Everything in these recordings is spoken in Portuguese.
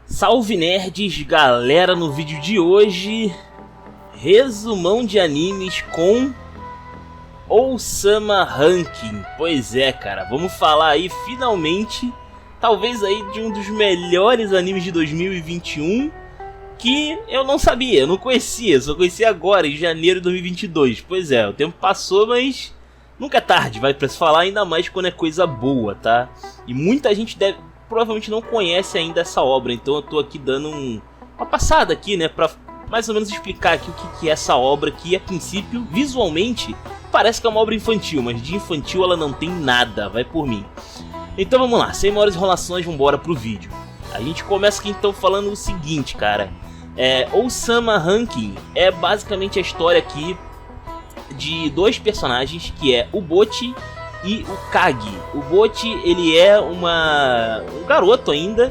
Salve nerds, galera, no vídeo de hoje, resumão de animes com Osama Ranking. Pois é, cara, vamos falar aí finalmente, talvez aí de um dos melhores animes de 2021 que eu não sabia, eu não conhecia, só conhecia agora, em janeiro de 2022. Pois é, o tempo passou, mas nunca é tarde, vai pra se falar, ainda mais quando é coisa boa, tá? E muita gente provavelmente não conhece ainda essa obra, então eu tô aqui dando uma passada aqui, né, pra mais ou menos explicar aqui o que é essa obra, que a princípio, visualmente, parece que é uma obra infantil, mas de infantil ela não tem nada, vai por mim. Então vamos lá, sem maiores enrolações, vambora pro vídeo. A gente começa aqui então falando o seguinte, cara, Osama Ranking é basicamente a história aqui de dois personagens, que é o Bocchi e o Kage. O Bocchi, ele é um garoto ainda,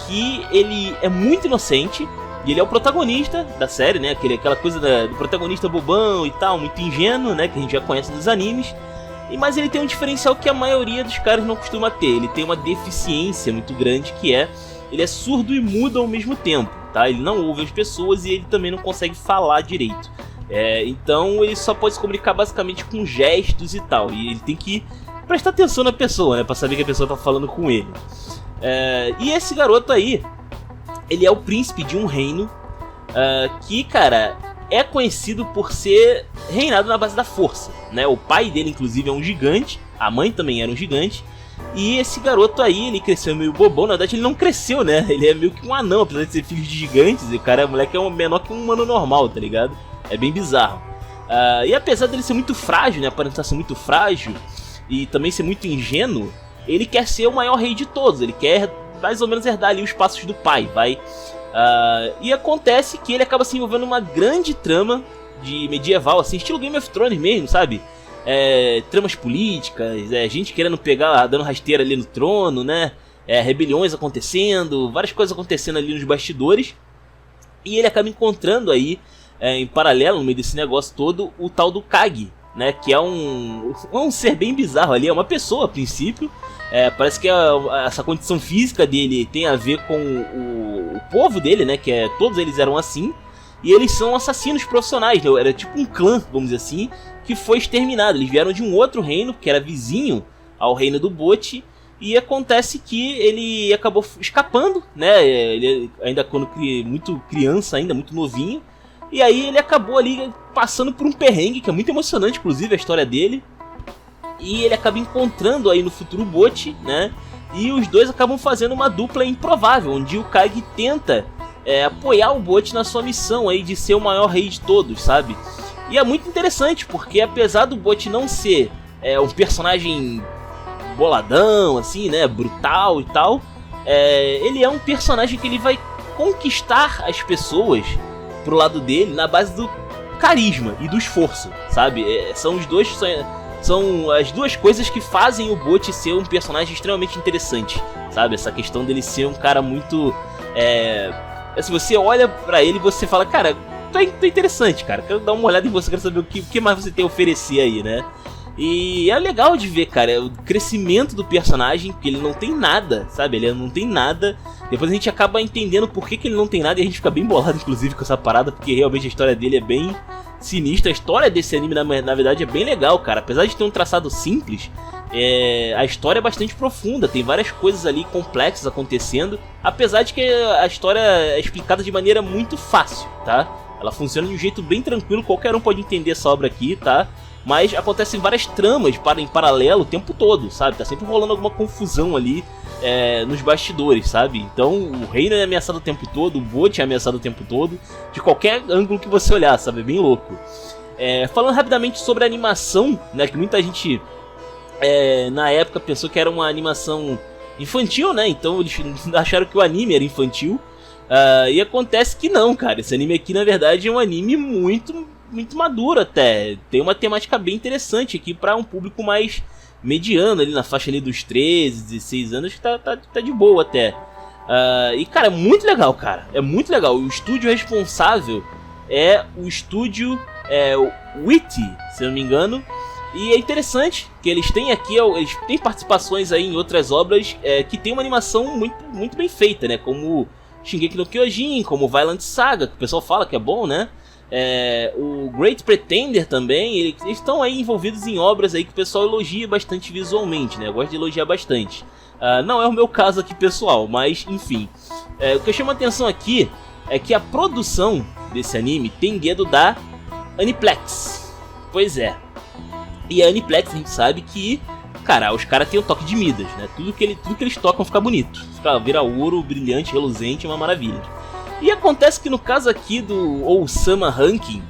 que ele é muito inocente, e ele é o protagonista da série, né, aquela coisa do protagonista bobão e tal, muito ingênuo, né, que a gente já conhece dos animes. Mas ele tem um diferencial que a maioria dos caras não costuma ter. Ele tem uma deficiência muito grande, que ele é surdo e mudo ao mesmo tempo, tá? Ele não ouve as pessoas e ele também não consegue falar direito. Então ele só pode se comunicar basicamente com gestos e tal. E ele tem que prestar atenção na pessoa, né, pra saber que a pessoa tá falando com ele. E esse garoto aí, ele é o príncipe de um reino que, cara, é conhecido por ser reinado na base da força, né? O pai dele, inclusive, é um gigante, a mãe também era um gigante. E esse garoto aí, ele cresceu meio bobão. Na verdade ele não cresceu, né? Ele é meio que um anão, apesar de ser filho de gigantes. E o moleque é menor que um humano normal, tá ligado? É bem bizarro. E apesar dele ser muito frágil, né? Aparentar ser muito frágil e também ser muito ingênuo, ele quer ser o maior rei de todos. Ele quer mais ou menos herdar ali os passos do pai, vai. E acontece que ele acaba se envolvendo numa grande trama de medieval, assim, estilo Game of Thrones mesmo, sabe? Tramas políticas, gente querendo pegar, dando rasteira ali no trono, né? Rebeliões acontecendo, várias coisas acontecendo ali nos bastidores. E ele acaba encontrando aí, em paralelo, no meio desse negócio todo, o tal do Kage, né? Que é um ser bem bizarro ali, é uma pessoa a princípio. Parece que essa condição física dele tem a ver com o povo dele, né? Que todos eles eram assim. E eles são assassinos profissionais, né? Era tipo um clã, vamos dizer assim, que foi exterminado. Eles vieram de um outro reino, que era vizinho ao reino do Bocchi. E acontece que ele acabou escapando, né? Ele ainda quando muito criança, ainda muito novinho. E aí ele acabou ali passando por um perrengue, que é muito emocionante, inclusive, a história dele. E ele acaba encontrando aí no futuro o Bocchi, né? E os dois acabam fazendo uma dupla improvável, onde o Kage tenta apoiar o Bocchi na sua missão aí de ser o maior rei de todos, sabe? E é muito interessante, porque apesar do Bocchi não ser um personagem boladão, assim, né? Brutal e tal, ele é um personagem que ele vai conquistar as pessoas pro lado dele na base do carisma e do esforço, sabe? São as duas coisas que fazem o Bocchi ser um personagem extremamente interessante, sabe? Essa questão dele ser um cara muito... se você olha pra ele, você fala, cara, tu é interessante, cara. Quero dar uma olhada em você, quero saber o que mais você tem a oferecer aí, né? E é legal de ver, cara, o crescimento do personagem, porque ele não tem nada, sabe? Ele não tem nada. Depois a gente acaba entendendo por que ele não tem nada e a gente fica bem bolado, inclusive, com essa parada, porque realmente a história dele é bem sinistra. A história desse anime, na verdade, é bem legal, cara. Apesar de ter um traçado simples, a história é bastante profunda. Tem várias coisas ali complexas acontecendo, apesar de que a história é explicada de maneira muito fácil, tá? Ela funciona de um jeito bem tranquilo, qualquer um pode entender essa obra aqui, tá? Mas acontecem várias tramas em paralelo o tempo todo, sabe? Tá sempre rolando alguma confusão ali nos bastidores, sabe? Então o reino é ameaçado o tempo todo, o Bocchi é ameaçado o tempo todo, de qualquer ângulo que você olhar, sabe? É bem louco. Falando rapidamente sobre a animação, né? Que muita gente na época pensou que era uma animação infantil, né? Então eles acharam que o anime era infantil. E acontece que não, cara. Esse anime aqui, na verdade, é um anime muito maduro até. Tem uma temática bem interessante aqui para um público mais mediano, ali na faixa ali dos 13, 16 anos, que tá de boa até. E, cara, é muito legal, cara. É muito legal. O estúdio responsável é o estúdio Witty, se eu não me engano. E é interessante que eles têm aqui, eles têm participações aí em outras obras que tem uma animação muito bem feita, né? Como Shingeki no Kyojin, como Vinland Saga, que o pessoal fala que é bom, né? O Great Pretender também, eles estão aí envolvidos em obras aí que o pessoal elogia bastante visualmente, né? Eu gosto de elogiar bastante. Não é o meu caso aqui pessoal, mas enfim. O que chama atenção aqui é que a produção desse anime tem dedo da Aniplex. Pois é. E a Aniplex a gente sabe que, cara, os caras têm o toque de Midas, né? Tudo que eles tocam fica bonito. Vira ouro, brilhante, reluzente, uma maravilha. E acontece que no caso aqui do Osama Ranking,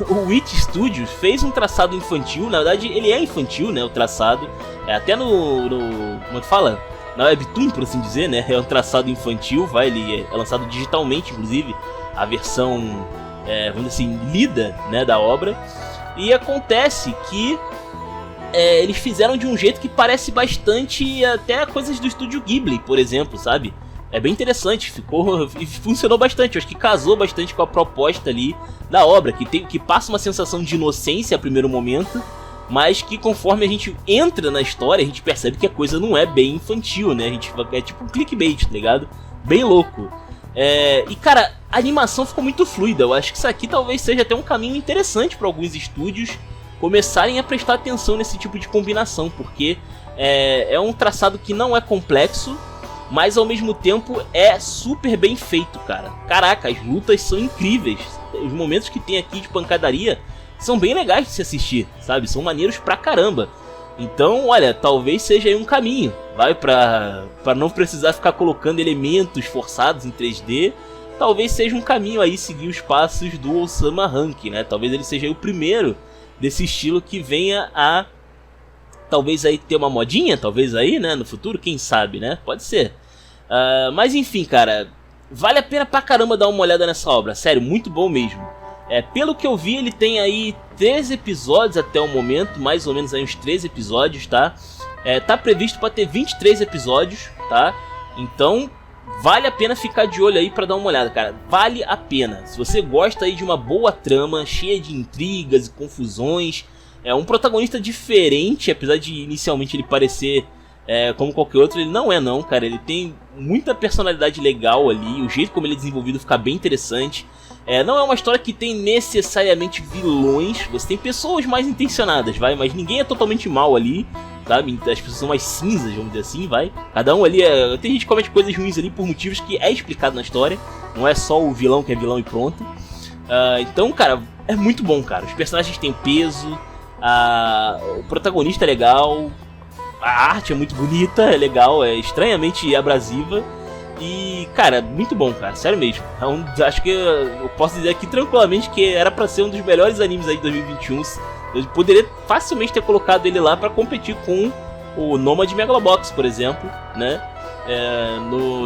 o Witch Studios fez um traçado infantil. Na verdade ele é infantil, né, o traçado. Até como é que fala? Na Webtoon, por assim dizer, né? É um traçado infantil, ele é lançado digitalmente, inclusive, a versão, vamos dizer assim, lida, né, da obra. E acontece que eles fizeram de um jeito que parece bastante até coisas do estúdio Ghibli, por exemplo, sabe? É bem interessante, funcionou bastante, eu acho que casou bastante com a proposta ali da obra, que passa uma sensação de inocência a primeiro momento, mas que conforme a gente entra na história, a gente percebe que a coisa não é bem infantil, né? É tipo um clickbait, tá ligado? Bem louco. E cara, a animação ficou muito fluida. Eu acho que isso aqui talvez seja até um caminho interessante para alguns estúdios começarem a prestar atenção nesse tipo de combinação, porque é um traçado que não é complexo, mas ao mesmo tempo é super bem feito, cara. Caraca, as lutas são incríveis. Os momentos que tem aqui de pancadaria são bem legais de se assistir, sabe? São maneiros pra caramba. Então, olha, talvez seja aí um caminho, pra não precisar ficar colocando elementos forçados em 3D. Talvez seja um caminho aí seguir os passos do Osama Ranking, né? Talvez ele seja aí o primeiro desse estilo que venha a talvez aí ter uma modinha, talvez aí, né, no futuro, quem sabe, né? Pode ser. Mas enfim, cara, vale a pena pra caramba dar uma olhada nessa obra, sério, muito bom mesmo. Pelo que eu vi, ele tem aí 13 episódios até o momento, mais ou menos aí uns 13 episódios, tá? Tá previsto pra ter 23 episódios, tá? Então, vale a pena ficar de olho aí pra dar uma olhada, cara. Vale a pena. Se você gosta aí de uma boa trama, cheia de intrigas e confusões, um protagonista diferente, apesar de inicialmente ele parecer como qualquer outro, ele não é não, cara. Ele tem muita personalidade legal ali, o jeito como ele é desenvolvido fica bem interessante. Não é uma história que tem necessariamente vilões, você tem pessoas mais intencionadas, mas ninguém é totalmente mal ali, sabe? As pessoas são mais cinzas, vamos dizer assim, Cada um ali tem gente que comete coisas ruins ali por motivos que é explicado na história, não é só o vilão que é vilão e pronto. Então, cara, é muito bom, cara. Os personagens têm peso, o protagonista é legal, a arte é muito bonita, é legal, é estranhamente abrasiva. E, cara, muito bom, cara, sério mesmo. Acho que eu posso dizer aqui tranquilamente que era pra ser um dos melhores animes aí de 2021. Eu poderia facilmente ter colocado ele lá pra competir com o Nomad Megalobox, por exemplo, né?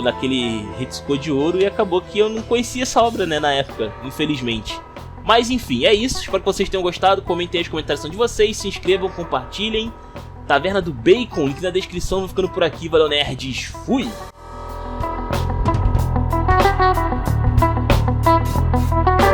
Naquele Hitsuko de ouro, e acabou que eu não conhecia essa obra, né, na época, infelizmente. Mas enfim, é isso, espero que vocês tenham gostado, comentem aí os comentários de vocês, se inscrevam, compartilhem. Taverna do Bacon, link na descrição, vou ficando por aqui, valeu nerds, fui! Thank you.